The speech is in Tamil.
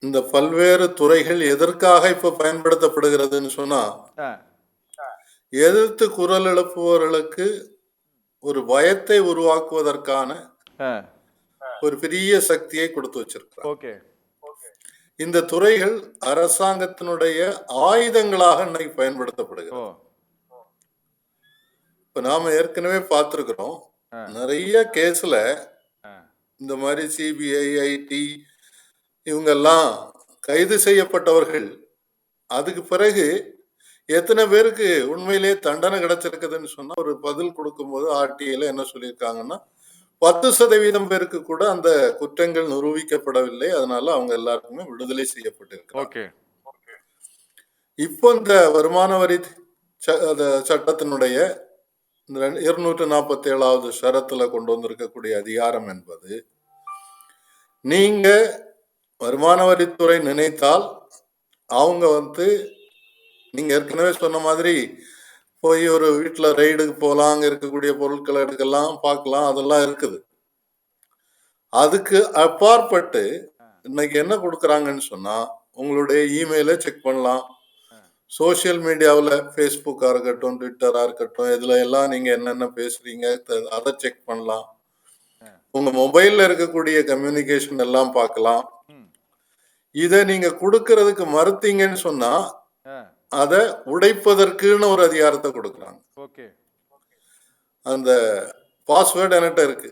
இந்த பல்வேறு துறைகள் எதற்காக இப்ப பயன்படுத்தப்படுகிறதுன்னு சொன்னா, ஆ, எதிர்த்து குரல் எழுப்புபவர்களுக்கு ஒரு பயத்தை உருவாக்குவதற்கான ஆ, ஒரு பெரிய சக்தியை கொடுத்து வச்சிருக்கிறார். ஓகே. இந்த துறைகள் அரசாங்கத்தினுடைய ஆயுதங்களாக இன்னைக்கு ஓ, பயன்படுத்தப்படுகிறது. இப்ப நாம ஏற்கனவே பார்த்திருக்கிறோம். ஆ, நிறைய கேஸ்ல ஆ, இந்த மாதிரி சிபிஐ, ஐடி இவங்கெல்லாம் கைது செய்யப்பட்டவர்கள். அதுக்கு பிறகு எத்தனை பேருக்கு உண்மையிலேயே தண்டனை கிடைச்சிருக்குதுன்னு சொன்னா ஒரு பதில் கொடுக்கும்போது ஆர்டிஐல என்ன சொல்லியிருக்காங்கன்னா 10% பேருக்கு கூட அந்த குற்றங்கள் நிரூபிக்கப்படவில்லை. அதனால அவங்க எல்லாருக்குமே விடுதலை செய்யப்பட்டிருக்கிறாங்க. ஓகே. இப்போ இந்த வருமான வரி சட்டத்தினுடைய 247வது ஷரத்துல கொண்டு வந்திருக்கக்கூடிய அதிகாரம் என்பது, நீங்க வருமான வரித்துறை நினைத்தால் அவங்க நீங்க ஏற்கனவே சொன்ன மாதிரி போய் ஒரு வீட்டில் ரெய்டுக்கு போகலாம், அங்கே இருக்கக்கூடிய பொருட்களை எடுக்கலாம், பார்க்கலாம், அதெல்லாம் இருக்குது. அதுக்கு அப்பாற்பட்டு இன்னைக்கு என்ன கொடுக்குறாங்கன்னு சொன்னா, உங்களுடைய இமெயிலை செக் பண்ணலாம், சோசியல் மீடியாவில் ஃபேஸ்புக்காக இருக்கட்டும், ட்விட்டராக இருக்கட்டும், இதில் எல்லாம் நீங்கள் என்னென்ன பேசுறீங்க அதை செக் பண்ணலாம். உங்க மொபைலில் இருக்கக்கூடிய கம்யூனிகேஷன் எல்லாம் பார்க்கலாம். இதை நீங்க கொடுக்கறதுக்கு மறுத்தீங்கன்னு சொன்னா அதை உடைப்பதற்குன்னு ஒரு அதிகாரத்தை கொடுக்குறாங்க. ஓகே. அந்த பாஸ்வேர்டு என்கிட்ட இருக்கு.